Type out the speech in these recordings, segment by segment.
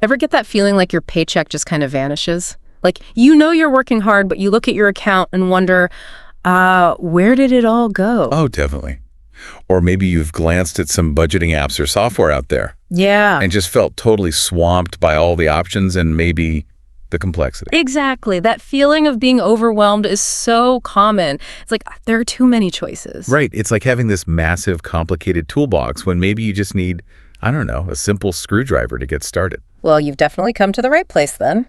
Ever get that feeling like your paycheck just kind of vanishes? Like, you know you're working hard, but you look at your account and wonder, where did it all go? Oh, definitely. Or maybe you've glanced at some budgeting apps or software out there Yeah. and just felt totally swamped by all the options and maybe the complexity. Exactly. That feeling of being overwhelmed is so common. It's like, there are too many choices. Right. It's like having this massive, complicated toolbox when maybe you just need, I don't know, a simple screwdriver to get started. Well, you've definitely come to the right place then.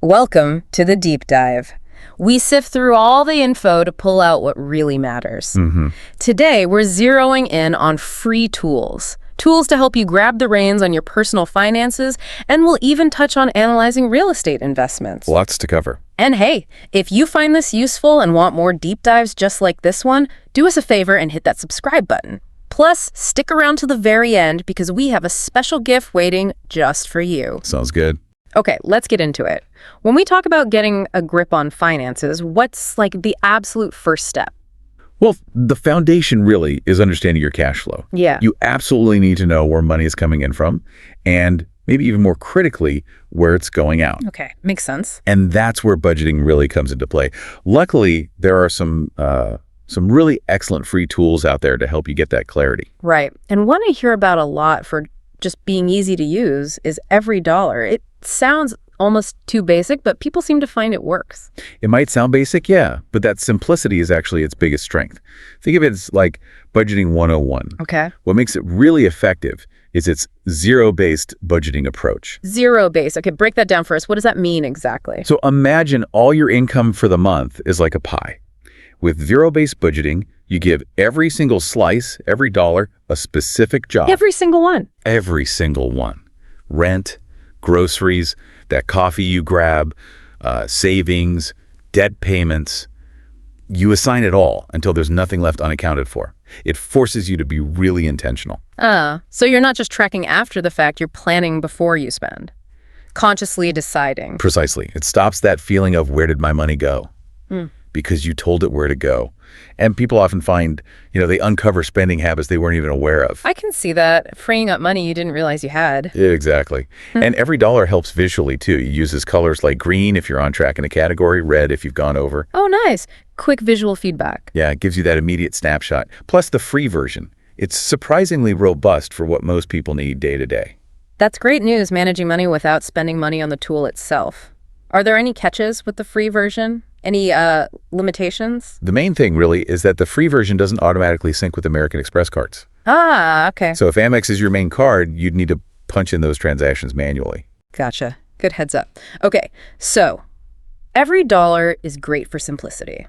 Welcome to the deep dive. We sift through all the info to pull out what really matters. Today, we're zeroing in on free tools. Tools to help you grab the reins on your personal finances, and we'll even touch on analyzing real estate investments. Lots to cover. And hey, if you find this useful and want more deep dives just like this one, do us a favor and hit that subscribe button. Plus, stick around to the very end because we have a special gift waiting just for you. Sounds good. Okay, let's get into it. When we talk about getting a grip on finances, what's like the absolute first step? Well, the foundation really is understanding your cash flow. Yeah. You absolutely need to know where money is coming in from and maybe even more critically, where it's going out. Okay, makes sense. And that's where budgeting really comes into play. Luckily, there are some really excellent free tools out there to help you get that clarity. Right. And one I hear about a lot for just being easy to use is Every Dollar. It sounds almost too basic, but people seem to find it works. It might sound basic, yeah, but that simplicity is actually its biggest strength. Think of it as like budgeting 101. Okay. What makes it really effective is its zero-based budgeting approach. Zero-based. Okay, break that down for us. What does that mean exactly? So imagine all your income for the month is like a pie. With zero-based budgeting, you give every single slice, every dollar, a specific job. Every single one. Every single one. Rent, groceries, that coffee you grab, savings, debt payments. You assign it all until there's nothing left unaccounted for. It forces you to be really intentional. So you're not just tracking after the fact, you're planning before you spend. Consciously deciding. Precisely. It stops that feeling of where did my money go? Because you told it where to go. And people often find, they uncover spending habits they weren't even aware of. I can see that. Freeing up money you didn't realize you had. Exactly. And every dollar helps visually, too. It uses colors like green if you're on track in a category, red if you've gone over. Oh, nice. Quick visual feedback. Yeah, it gives you that immediate snapshot. Plus the free version. It's surprisingly robust for what most people need day to day. That's great news, managing money without spending money on the tool itself. Are there any catches with the free version? Any limitations? The main thing, really, is that the free version doesn't automatically sync with American Express cards. Okay. So if Amex is your main card, you'd need to punch in those transactions manually. Gotcha. Good heads up. Okay, so Every Dollar is great for simplicity.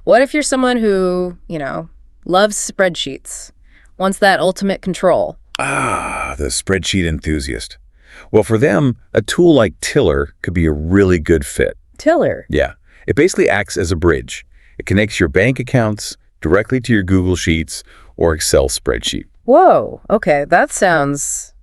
What if you're someone who, loves spreadsheets, wants that ultimate control? The spreadsheet enthusiast. Well, for them, a tool like Tiller could be a really good fit. Tiller? Yeah. It basically acts as a bridge. It connects your bank accounts directly to your Google Sheets or Excel spreadsheet. Whoa. Okay, that sounds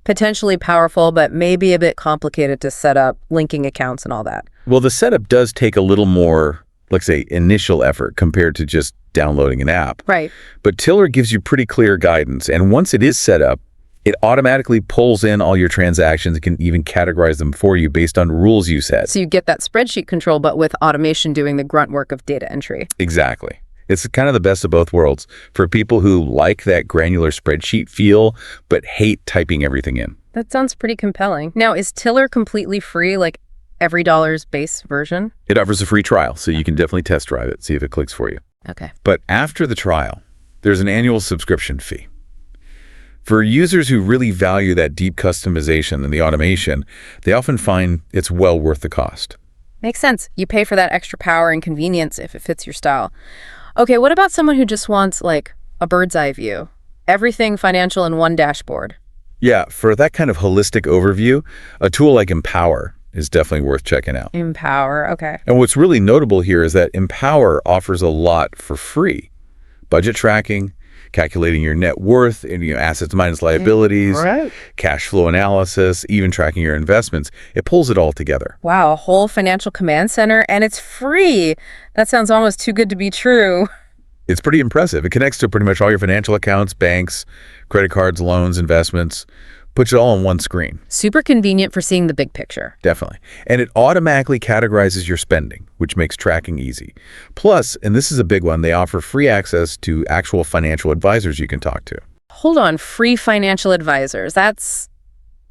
potentially powerful, but maybe a bit complicated to set up, linking accounts and all that. Well, the setup does take a little more, let's say, initial effort compared to just downloading an app. Right. But Tiller gives you pretty clear guidance. And once it is set up, it automatically pulls in all your transactions. It can even categorize them for you based on rules you set. So you get that spreadsheet control, but with automation doing the grunt work of data entry. Exactly. It's kind of the best of both worlds for people who like that granular spreadsheet feel, but hate typing everything in. That sounds pretty compelling. Now, is Tiller completely free, like Every Dollar's base version? It offers a free trial, so you can definitely test drive it, see if it clicks for you. Okay. But after the trial, there's an annual subscription fee. For users who really value that deep customization and the automation, they often find it's well worth the cost. Makes sense. You pay for that extra power and convenience if it fits your style. Okay, what about someone who just wants, like, a bird's eye view? Everything financial in one dashboard. Yeah, for that kind of holistic overview, a tool like Empower is definitely worth checking out. Empower, okay. And what's really notable here is that Empower offers a lot for free. Budget tracking, calculating your net worth, and assets minus liabilities, Right. cash flow analysis, even tracking your investments. It pulls it all together. Wow, a whole financial command center, and it's free. That sounds almost too good to be true. It's pretty impressive. It connects to pretty much all your financial accounts, banks, credit cards, loans, investments. Puts it all on one screen. Super convenient for seeing the big picture. Definitely. And it automatically categorizes your spending, which makes tracking easy. Plus, and this is a big one, they offer free access to actual financial advisors you can talk to. Hold on, free financial advisors. That's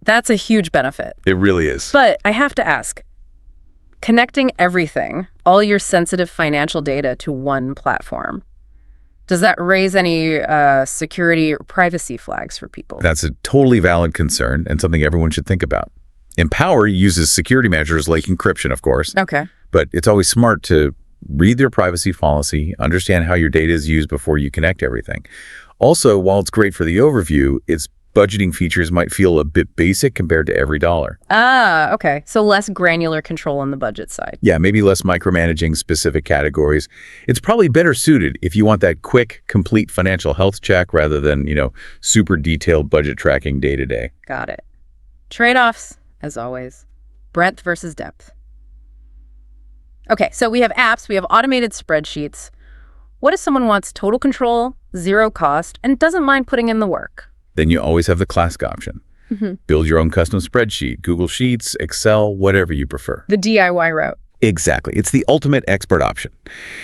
a huge benefit. It really is. But I have to ask, connecting everything, all your sensitive financial data to one platform, does that raise any security or privacy flags for people? That's a totally valid concern and something everyone should think about. Empower uses security measures like encryption, of course. Okay. But it's always smart to read their privacy policy, understand how your data is used before you connect everything. Also, while it's great for the overview, its budgeting features might feel a bit basic compared to every dollar. Ah, okay. So less granular control on the budget side. Yeah, maybe less micromanaging specific categories. It's probably better suited if you want that quick, complete financial health check rather than, super detailed budget tracking day to day. Got it. Trade-offs, as always. Breadth versus depth. Okay, so we have apps, we have automated spreadsheets. What if someone wants total control, zero cost, and doesn't mind putting in the work? Then you always have the classic option. Build your own custom spreadsheet, Google Sheets, Excel, whatever you prefer. The DIY route. Exactly. It's the ultimate expert option.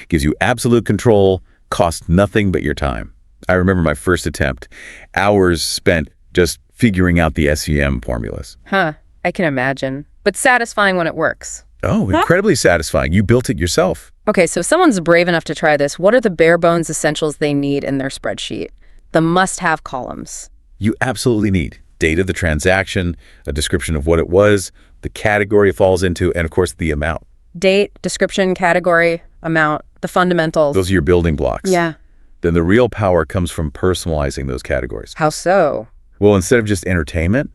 Gives you absolute control, costs nothing but your time. I remember my first attempt, hours spent just figuring out the SEM formulas. Huh, I can imagine. But satisfying when it works. Oh, incredibly satisfying. You built it yourself. Okay, so if someone's brave enough to try this, what are the bare bones essentials they need in their spreadsheet? The must-have columns. You absolutely need date of the transaction, a description of what it was, the category it falls into, and of course the amount. Date, description, category, amount, the fundamentals. Those are your building blocks. Yeah. Then the real power comes from personalizing those categories. How so? Well, instead of just entertainment,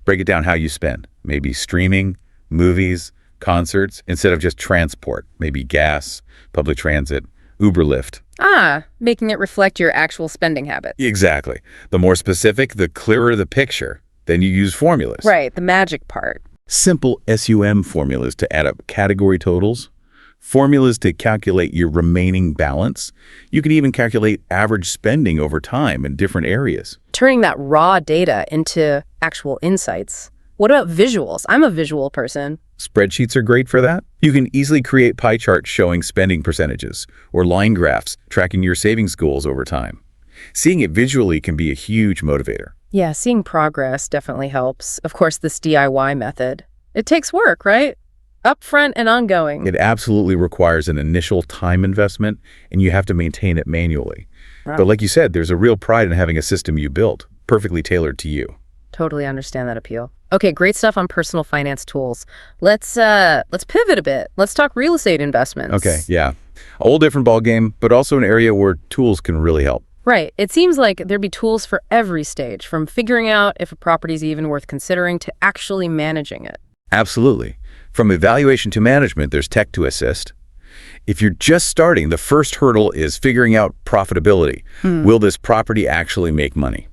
break it down how you spend. Maybe streaming, movies, concerts, instead of just transport. Maybe gas, public transit, Uber, Lyft. Ah, making it reflect your actual spending habits. Exactly. The more specific, the clearer the picture. Then you use formulas. Right, the magic part. Simple SUM formulas to add up category totals, formulas to calculate your remaining balance. You can even calculate average spending over time in different areas. Turning that raw data into actual insights. What about visuals? I'm a visual person. Spreadsheets are great for that. You can easily create pie charts showing spending percentages or line graphs tracking your savings goals over time. Seeing it visually can be a huge motivator. Yeah, seeing progress definitely helps. Of course, this DIY method. It takes work, right? Upfront and ongoing. It absolutely requires an initial time investment, and you have to maintain it manually. Wow. But like you said, there's a real pride in having a system you built, perfectly tailored to you. Totally understand that appeal. Okay, great stuff on personal finance tools. Let's pivot a bit. Let's talk real estate investments. Okay, yeah. A whole different ballgame, but also an area where tools can really help. Right. It seems like there'd be tools for every stage, from figuring out if a property's even worth considering to actually managing it. Absolutely. From evaluation to management, there's tech to assist. If you're just starting, the first hurdle is figuring out profitability. Will this property actually make money?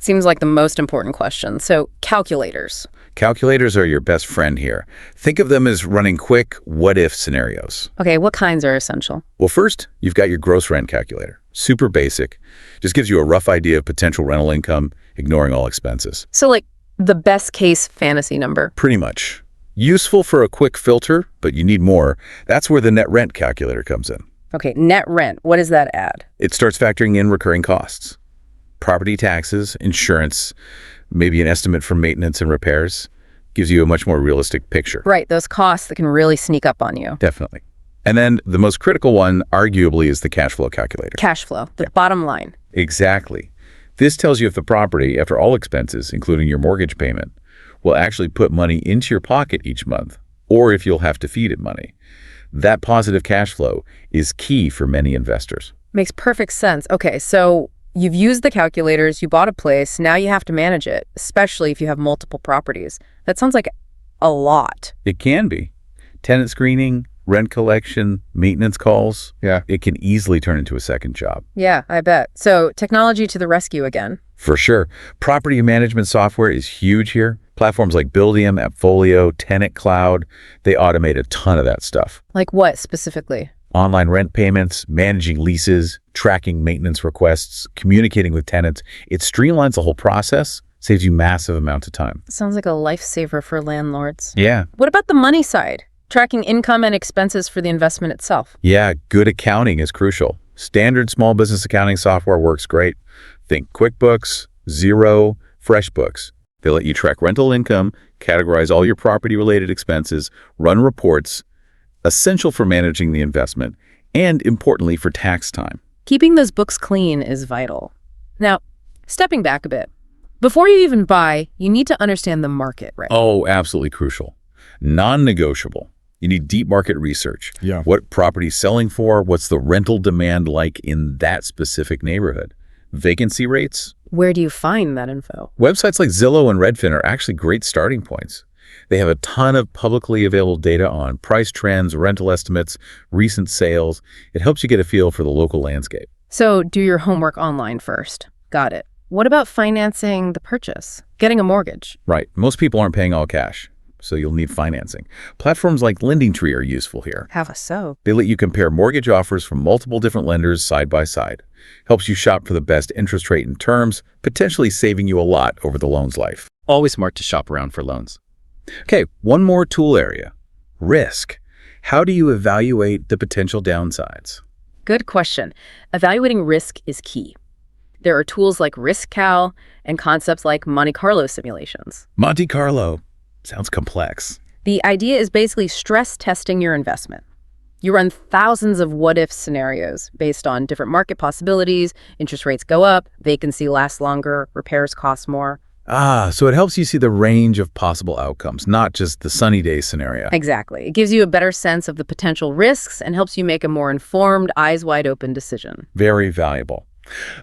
Seems like the most important question. So, calculators. Calculators are your best friend here. Think of them as running quick what-if scenarios. Okay, what kinds are essential? Well, first, you've got your gross rent calculator. Super basic. Just gives you a rough idea of potential rental income, ignoring all expenses. So, like, the best case fantasy number. Pretty much. Useful for a quick filter, but you need more. That's where the net rent calculator comes in. Okay, net rent. What does that add? It starts factoring in recurring costs. Property taxes, insurance, maybe an estimate for maintenance and repairs. Gives you a much more realistic picture. Right, those costs that can really sneak up on you. Definitely. And then the most critical one, arguably, is the cash flow calculator. Cash flow, the bottom line. Exactly. This tells you if the property, after all expenses, including your mortgage payment, will actually put money into your pocket each month, or if you'll have to feed it money. That positive cash flow is key for many investors. Makes perfect sense. Okay, so you've used the calculators, you bought a place, now you have to manage it, especially if you have multiple properties. That sounds like a lot. It can be. Tenant screening, rent collection, maintenance calls. Yeah. It can easily turn into a second job. Yeah, I bet. So technology to the rescue again. For sure. Property management software is huge here. Platforms like Buildium, AppFolio, Tenant Cloud, they automate a ton of that stuff. Like what specifically? Online rent payments, managing leases, tracking maintenance requests, communicating with tenants. It streamlines the whole process, Saves you massive amounts of time. Sounds like a lifesaver for landlords. Yeah. What about the money side? Tracking income and expenses for the investment itself. Yeah, good accounting is crucial. Standard small business accounting software works great. Think QuickBooks, Xero, FreshBooks. They let you track rental income, categorize all your property-related expenses, run reports, essential for managing the investment, and importantly for tax time. Keeping those books clean is vital. Now, stepping back a bit, before you even buy, you need to understand the market, right? Oh, absolutely crucial. Non-negotiable. You need deep market research. Yeah. What property's selling for? What's the rental demand like in that specific neighborhood? Vacancy rates? Where do you find that info? Websites like Zillow and Redfin are actually great starting points. They have a ton of publicly available data on price trends, rental estimates, recent sales. It helps you get a feel for the local landscape. So do your homework online first. Got it. What about financing the purchase? Getting a mortgage? Right. Most people aren't paying all cash, so you'll need financing. Platforms like LendingTree are useful here. Have a so. They let you compare mortgage offers from multiple different lenders side by side. Helps you shop for the best interest rate and terms, potentially saving you a lot over the loan's life. Always smart to shop around for loans. Okay, one more tool area. Risk. How do you evaluate the potential downsides? Good question. Evaluating risk is key. There are tools like RiskCal and concepts like Monte Carlo simulations. Monte Carlo. Sounds complex. The idea is basically stress testing your investment. You run thousands of what-if scenarios based on different market possibilities. Interest rates go up, vacancy lasts longer, repairs cost more. So it helps you see the range of possible outcomes, not just the sunny day scenario. Exactly. It gives you a better sense of the potential risks and helps you make a more informed, eyes-wide-open decision. Very valuable.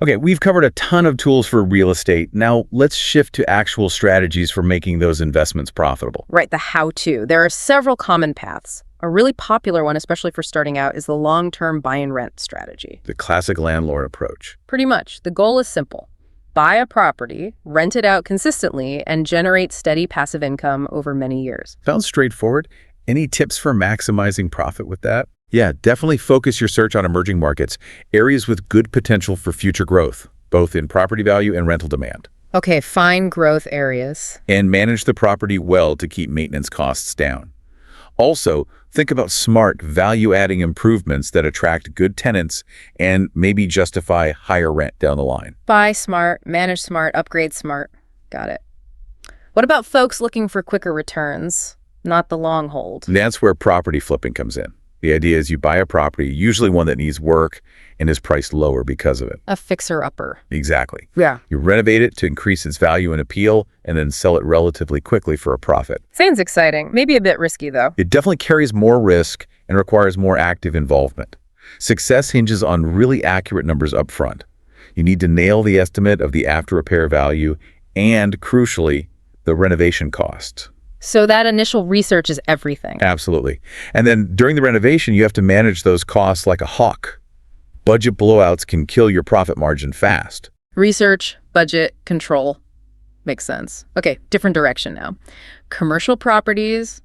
Okay, we've covered a ton of tools for real estate. Now let's shift to actual strategies for making those investments profitable. Right, the how-to. There are several common paths. A really popular one, especially for starting out, is the long-term buy and rent strategy. The classic landlord approach. Pretty much. The goal is simple. Buy a property, rent it out consistently, and generate steady passive income over many years. Sounds straightforward. Any tips for maximizing profit with that? Yeah, definitely focus your search on emerging markets, areas with good potential for future growth, both in property value and rental demand. Okay, find growth areas. And manage the property well to keep maintenance costs down. Also, think about smart, value-adding improvements that attract good tenants and maybe justify higher rent down the line. Buy smart, manage smart, upgrade smart. Got it. What about folks looking for quicker returns, not the long hold? That's where property flipping comes in. The idea is you buy a property, usually one that needs work and is priced lower because of it. A fixer-upper. Exactly. Yeah. You renovate it to increase its value and appeal, and then sell it relatively quickly for a profit. Sounds exciting. Maybe a bit risky, though. It definitely carries more risk and requires more active involvement. Success hinges on really accurate numbers up front. You need to nail the estimate of the after-repair value and, crucially, the renovation costs. So that initial research is everything. Absolutely. And then during the renovation, you have to manage those costs like a hawk. Budget blowouts can kill your profit margin fast. Research, budget, control. Makes sense. Okay, different direction now. Commercial properties,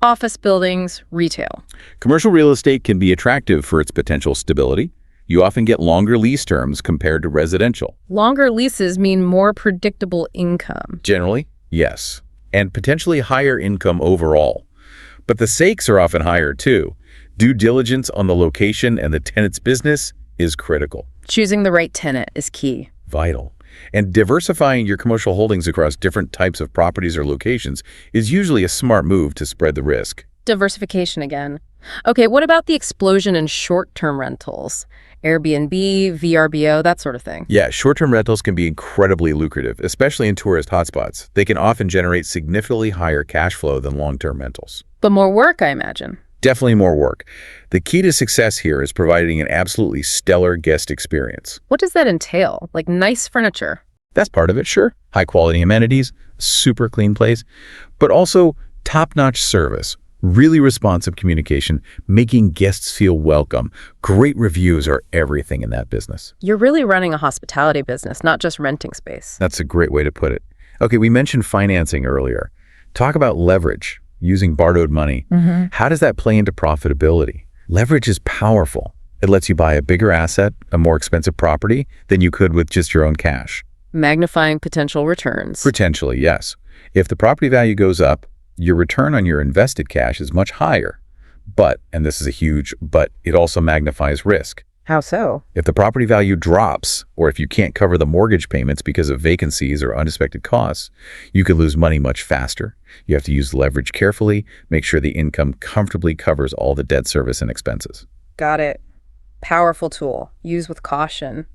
office buildings, retail. Commercial real estate can be attractive for its potential stability. You often get longer lease terms compared to residential. Longer leases mean more predictable income. Generally, yes. And potentially higher income overall. But the stakes are often higher too. Due diligence on the location and the tenant's business is critical. Choosing the right tenant is key. Vital. And diversifying your commercial holdings across different types of properties or locations is usually a smart move to spread the risk. Diversification again. Okay, what about the explosion in short-term rentals? Airbnb, VRBO, that sort of thing. Yeah, short-term rentals can be incredibly lucrative, especially in tourist hotspots. They can often generate significantly higher cash flow than long-term rentals. But more work, I imagine. Definitely more work. The key to success here is providing an absolutely stellar guest experience. What does that entail? Like nice furniture? That's part of it, sure. High-quality amenities, super clean place, but also top-notch service. Really responsive communication, making guests feel welcome. Great reviews are everything in that business. You're really running a hospitality business, not just renting space. That's a great way to put it. Okay, we mentioned financing earlier. Talk about leverage, using borrowed money. How does that play into profitability? Leverage is powerful. It lets you buy a bigger asset, a more expensive property, than you could with just your own cash. magnifying potential returns. Potentially, yes. If the property value goes up, your return on your invested cash is much higher. But, and this is a huge but, it also magnifies risk. How so? If the property value drops, or if you can't cover the mortgage payments because of vacancies or unexpected costs, you could lose money much faster. You have to use leverage carefully, make sure the income comfortably covers all the debt service and expenses. Got it. Powerful tool. Use with caution.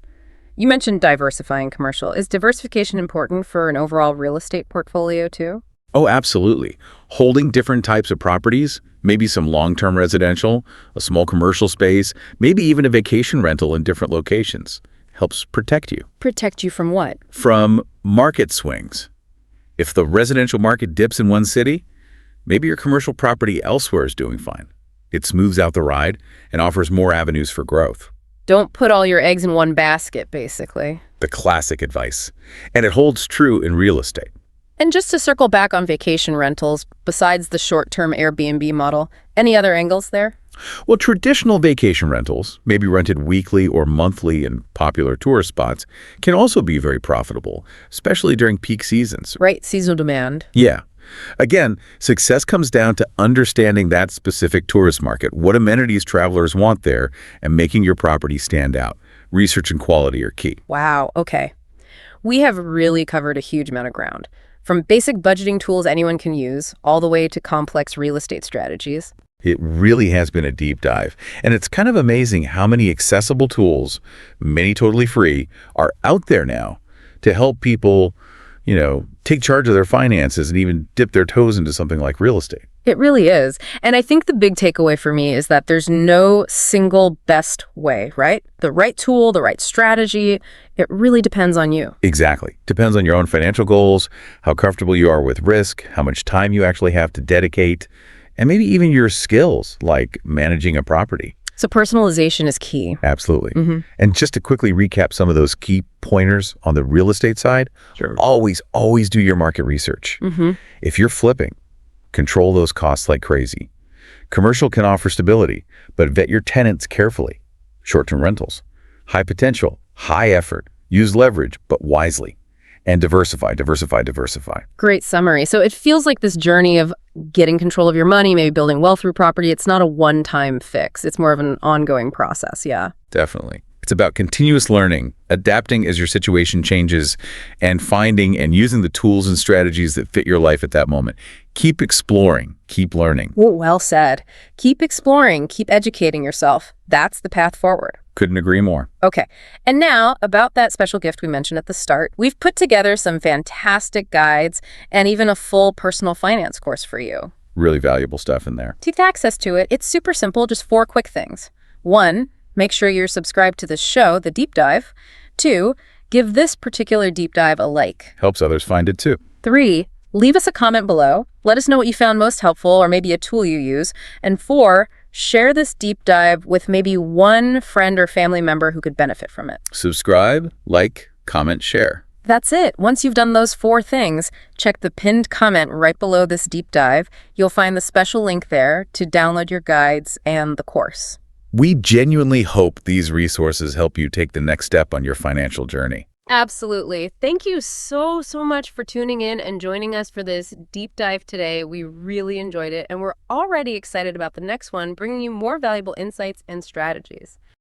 You mentioned diversifying commercial. Is diversification important for an overall real estate portfolio too? Oh, absolutely. Holding different types of properties, maybe some long-term residential, a small commercial space, maybe even a vacation rental in different locations, helps protect you. Protect you from what? From market swings. If the residential market dips in one city, maybe your commercial property elsewhere is doing fine. It smooths out the ride and offers more avenues for growth. Don't put all your eggs in one basket, basically. The classic advice. And it holds true in real estate. And just to circle back on vacation rentals, besides the short-term Airbnb model, any other angles there? Well, traditional vacation rentals, maybe rented weekly or monthly in popular tourist spots, can also be very profitable, especially during peak seasons. Right, seasonal demand. Yeah. Again, success comes down to understanding that specific tourist market, what amenities travelers want there, and making your property stand out. Research and quality are key. Wow, okay. We have really covered a huge amount of ground. From basic budgeting tools anyone can use, all the way to complex real estate strategies. It really has been a deep dive. And it's kind of amazing how many accessible tools, many totally free, are out there now to help people, take charge of their finances and even dip their toes into something like real estate. It really is. And I think the big takeaway for me is that there's no single best way, right? The right tool, the right strategy, it really depends on you. Exactly. Depends on your own financial goals, how comfortable you are with risk, how much time you actually have to dedicate, and maybe even your skills, like managing a property. So personalization is key. Absolutely. And just to quickly recap some of those key pointers on the real estate side, Sure. always do your market research. If you're flipping, control those costs like crazy. Commercial can offer stability, but vet your tenants carefully. Short-term rentals, high potential, high effort, use leverage, but wisely. And diversify. Great summary. So it feels like this journey of getting control of your money, maybe building wealth through property, it's not a one-time fix. It's more of an ongoing process, yeah. Definitely. It's about continuous learning, adapting as your situation changes, and finding and using the tools and strategies that fit your life at that moment. Keep exploring, keep learning. Well said. Keep exploring, keep educating yourself. That's the path forward. Couldn't agree more. Okay, and now about that special gift we mentioned at the start. We've put together some fantastic guides and even a full personal finance course for you. Really valuable stuff in there. To get access to it, it's super simple, just 4 quick things. 1, make sure you're subscribed to this show, The Deep Dive. 2, give this particular deep dive a like. Helps others find it too. 3, leave us a comment below. Let us know what you found most helpful or maybe a tool you use. And 4, share this deep dive with maybe one friend or family member who could benefit from it. Subscribe, like, comment, share. That's it. Once you've done those 4 things, check the pinned comment right below this deep dive. You'll find the special link there to download your guides and the course. We genuinely hope these resources help you take the next step on your financial journey. Absolutely. Thank you so much for tuning in and joining us for this deep dive today. We really enjoyed it, and we're already excited about the next one, bringing you more valuable insights and strategies.